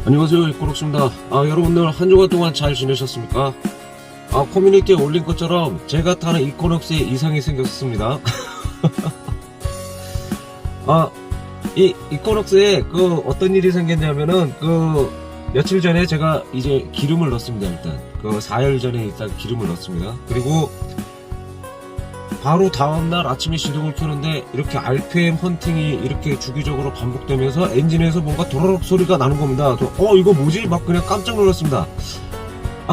안녕하세요, 이코록스입니다. 여러분들 한 주간 동안 잘 지내셨습니까? 커뮤니티에 올린 것처럼 제가 타는 이코록스에 이상이 생겼습니다. 이 이코록스에 어떤 일이 생겼냐면은 며칠 전에 제가 이제 기름을 넣었습니다. 일단 4일 전에 일단 기름을 넣었습니다. 그리고 바로 다음날 아침에 시동을 켜는데 이렇게 RPM 헌팅이 이렇게 주기적으로 반복되면서 엔진에서 뭔가 도로록 소리가 나는 겁니다. 이거 뭐지? 막 그냥 깜짝 놀랐습니다.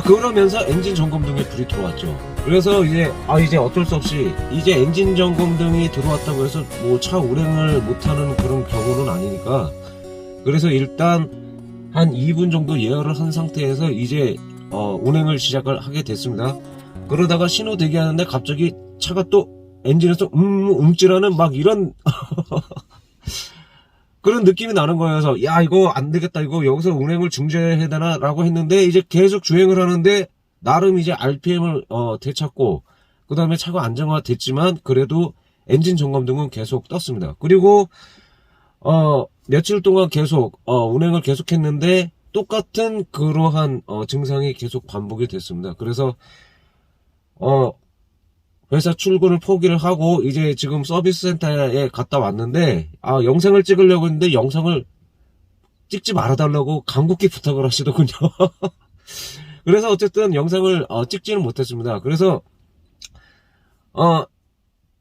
그러면서 엔진 점검등에 불이 들어왔죠. 그래서 이제 어쩔 수 없이 이제 엔진 점검등이 들어왔다고 해서 뭐 차 운행을 못하는 그런 경우는 아니니까, 그래서 일단 한 2분 정도 예열을 한 상태에서 이제 운행을 시작을 하게 됐습니다. 그러다가 신호 대기하는데 갑자기 차가 또 엔진에서 움찔하는 막 이런 그런 느낌이 나는 거예요. 그래서 야, 이거 안 되겠다, 이거 여기서 운행을 중지해야 되나 라고 했는데, 이제 계속 주행을 하는데 나름 이제 RPM을 되찾고 그 다음에 차가 안정화 됐지만 그래도 엔진 점검등은 계속 떴습니다. 그리고 며칠 동안 계속 운행을 계속했는데 똑같은 그러한 증상이 계속 반복이 됐습니다. 그래서 회사 출근을 포기를 하고 이제 지금 서비스 센터에 갔다 왔는데, 영상을 찍으려고 했는데 영상을 찍지 말아달라고 간곡히 부탁을 하시더군요. 그래서 어쨌든 영상을 찍지는 못했습니다. 그래서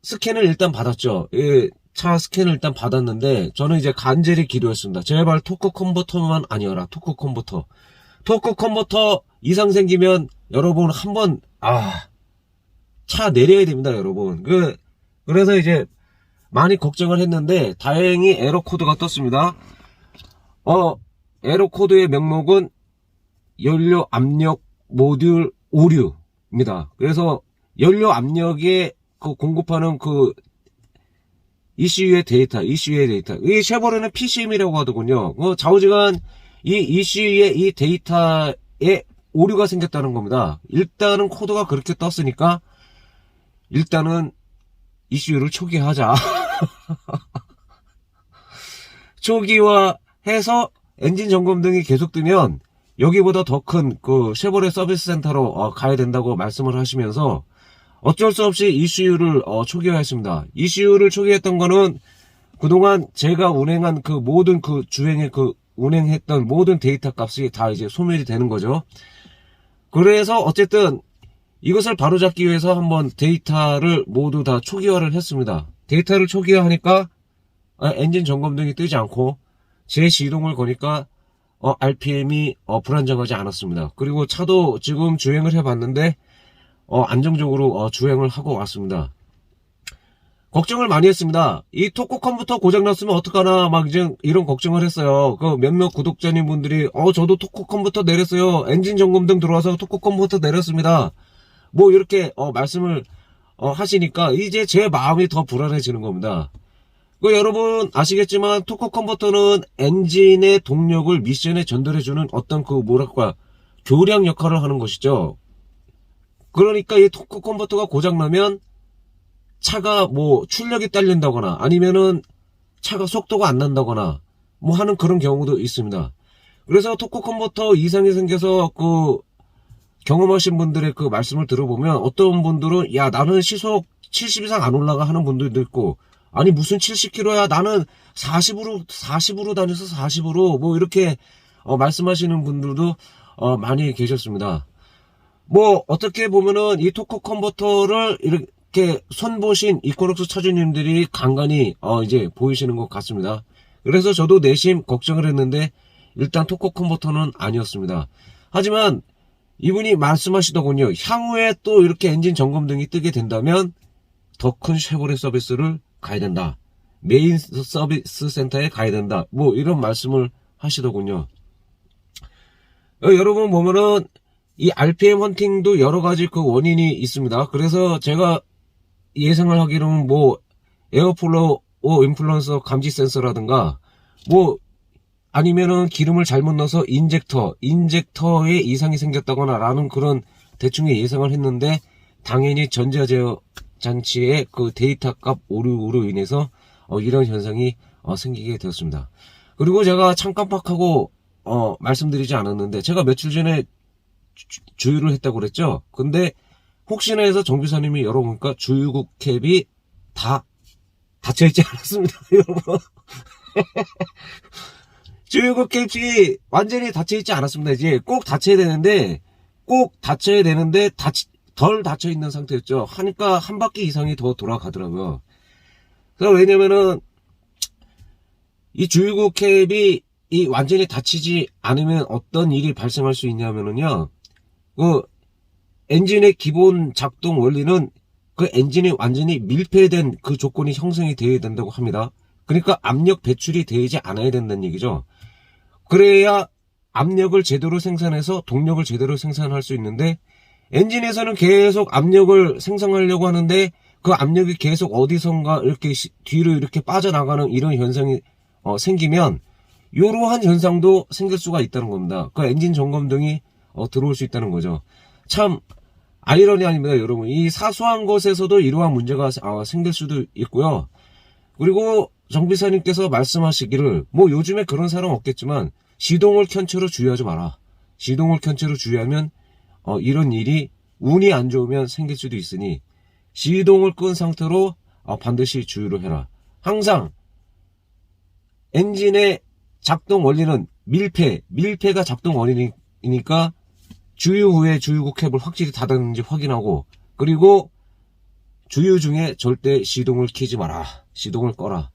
스캔을 일단 받았죠. 차 스캔을 일단 받았는데 저는 이제 간절히 기도했습니다. 제발 토크 컨버터만 아니어라. 토크 컨버터 이상 생기면 여러분 한번 차 내려야 됩니다, 여러분. 그래서 이제 많이 걱정을 했는데 다행히 에러 코드가 떴습니다. 에러 코드의 명목은 연료 압력 모듈 오류입니다. 그래서 연료 압력에 공급하는 ECU의 데이터. 이 쉐보레는 PCM이라고 하더군요. 좌우지간 이 ECU의 이 데이터에 오류가 생겼다는 겁니다. 일단은 코드가 그렇게 떴으니까 일단은 ECU를 초기화하자. 초기화해서 엔진 점검 등이 계속 뜨면 여기보다 더 큰 쉐보레 서비스 센터로 가야 된다고 말씀을 하시면서 어쩔 수 없이 ECU를 초기화했습니다. ECU를 초기화했던 거는 그동안 제가 운행한 모든 주행의 운행했던 모든 데이터 값이 다 이제 소멸이 되는 거죠. 그래서 어쨌든 이것을 바로잡기 위해서 한번 데이터를 모두 다 초기화를 했습니다. 데이터를 초기화하니까 엔진 점검등이 뜨지 않고 재시동을 거니까 RPM이 불안정하지 않았습니다. 그리고 차도 지금 주행을 해봤는데 안정적으로 주행을 하고 왔습니다. 걱정을 많이 했습니다. 이 토크 컴퓨터 고장났으면 어떡하나 막 이제 이런 걱정을 했어요. 몇몇 구독자님 분들이 저도 토크 컴퓨터 내렸어요. 엔진 점검등 들어와서 토크 컴퓨터 내렸습니다. 뭐 이렇게 말씀을 하시니까 이제 제 마음이 더 불안해지는 겁니다. 여러분 아시겠지만 토크 컨버터는 엔진의 동력을 미션에 전달해주는 어떤 교량 역할을 하는 것이죠. 그러니까 이 토크 컨버터가 고장나면 차가 뭐 출력이 딸린다거나 아니면은 차가 속도가 안 난다거나 뭐 하는 그런 경우도 있습니다. 그래서 토크 컨버터 이상이 생겨서 경험하신 분들의 말씀을 들어보면 어떤 분들은 야, 나는 시속 70 이상 안 올라가 하는 분들도 있고, 아니 무슨 70km야, 나는 40으로 다녀서 40으로 뭐 이렇게 말씀하시는 분들도 많이 계셨습니다. 뭐 어떻게 보면은 이 토크 컨버터를 이렇게 손보신 이코록스 차주님들이 간간히 이제 보이시는 것 같습니다. 그래서 저도 내심 걱정을 했는데 일단 토크 컨버터는 아니었습니다. 하지만 이분이 말씀하시더군요. 향후에 또 이렇게 엔진 점검등이 뜨게 된다면 더 큰 쉐보레 서비스를 가야 된다. 메인 서비스 센터에 가야 된다. 뭐 이런 말씀을 하시더군요. 여러분 보면은 이 RPM 헌팅도 여러 가지 원인이 있습니다. 그래서 제가 예상을 하기로는 뭐 에어플로우 인플루언서 감지 센서라든가 뭐 아니면은 기름을 잘못 넣어서 인젝터에 이상이 생겼다거나 라는 그런 대충의 예상을 했는데, 당연히 전자 제어 장치의 데이터 값 오류로 인해서 이런 현상이 생기게 되었습니다. 그리고 제가 창 깜빡하고 말씀드리지 않았는데, 제가 며칠 전에 주유를 했다고 그랬죠? 근데, 혹시나 해서 정비사님이 열어보니까 주유구 캡이 다 닫혀있지 않았습니다, 여러분. 주유구 캡이 완전히 닫혀있지 않았습니다. 이제 꼭 닫혀야 되는데, 덜 닫혀있는 상태였죠. 하니까 한 바퀴 이상이 더 돌아가더라고요. 그래서 왜냐면은, 이 주유구 캡이 완전히 닫히지 않으면 어떤 일이 발생할 수 있냐면은요, 그 엔진의 기본 작동 원리는 그 엔진이 완전히 밀폐된 그 조건이 형성이 되어야 된다고 합니다. 그러니까 압력 배출이 되지 않아야 된다는 얘기죠. 그래야 압력을 제대로 생산해서 동력을 제대로 생산할 수 있는데, 엔진에서는 계속 압력을 생성하려고 하는데 그 압력이 계속 어디선가 이렇게 뒤로 이렇게 빠져나가는 이런 현상이 생기면, 이러한 현상도 생길 수가 있다는 겁니다. 그 엔진 점검등이 들어올 수 있다는 거죠. 참 아이러니 아닙니다, 여러분. 이 사소한 것에서도 이러한 문제가 생길 수도 있고요. 그리고 정비사님께서 말씀하시기를, 뭐 요즘에 그런 사람 없겠지만 시동을 켠 채로 주유하지 마라. 시동을 켠 채로 주유하면 이런 일이 운이 안 좋으면 생길 수도 있으니 시동을 끈 상태로 반드시 주유를 해라. 항상 엔진의 작동 원리는 밀폐가 작동 원리니까 주유 후에 주유구 캡을 확실히 닫았는지 확인하고, 그리고 주유 중에 절대 시동을 켜지 마라. 시동을 꺼라.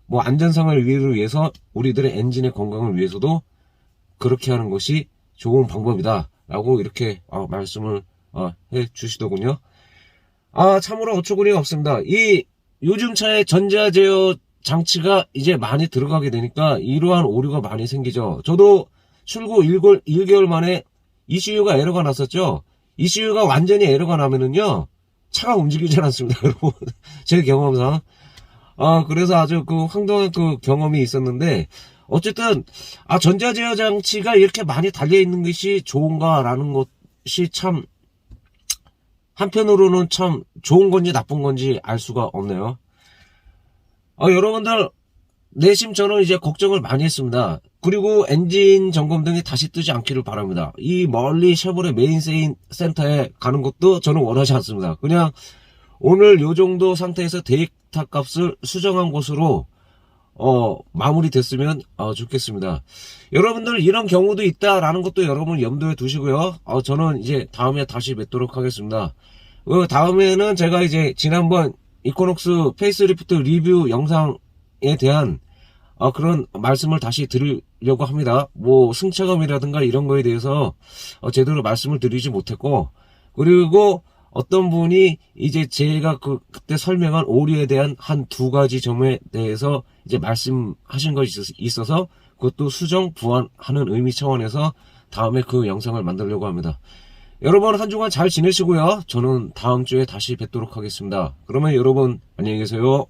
뭐 안전상을 위해서 우리들의 엔진의 건강을 위해서도 그렇게 하는 것이 좋은 방법이다 라고 이렇게 말씀을 해 주시더군요. 참으로 어처구니가 없습니다. 이 요즘 차에 전자제어 장치가 이제 많이 들어가게 되니까 이러한 오류가 많이 생기죠. 저도 출고 1개월 만에 ECU가 에러가 났었죠. ECU가 완전히 에러가 나면은요, 차가 움직이지 않습니다, 여러분. 제 경험상. 그래서 아주 그 황당한 그 경험이 있었는데, 어쨌든, 전자제어 장치가 이렇게 많이 달려있는 것이 좋은가라는 것이 참, 한편으로는 참 좋은 건지 나쁜 건지 알 수가 없네요. 여러분들, 내심 저는 이제 걱정을 많이 했습니다. 그리고 엔진 점검 등이 다시 뜨지 않기를 바랍니다. 이 멀리 쉐보레 메인 센터에 가는 것도 저는 원하지 않습니다. 그냥 오늘 요 정도 상태에서 데이터 값을 수정한 것으로 마무리 됐으면 좋겠습니다. 여러분들 이런 경우도 있다라는 것도 여러분 염두에 두시고요. 저는 이제 다음에 다시 뵙도록 하겠습니다. 다음에는 제가 이제 지난번 이코녹스 페이스리프트 리뷰 영상에 대한 그런 말씀을 다시 드리려고 합니다. 뭐 승차감이라든가 이런 거에 대해서 제대로 말씀을 드리지 못했고, 그리고 어떤 분이 이제 제가 그때 설명한 오류에 대한 한 2가지 점에 대해서 이제 말씀하신 것이 있어서 그것도 수정 보완하는 의미 차원에서 다음에 그 영상을 만들려고 합니다. 여러분 한 주간 잘 지내시고요. 저는 다음 주에 다시 뵙도록 하겠습니다. 그러면 여러분 안녕히 계세요.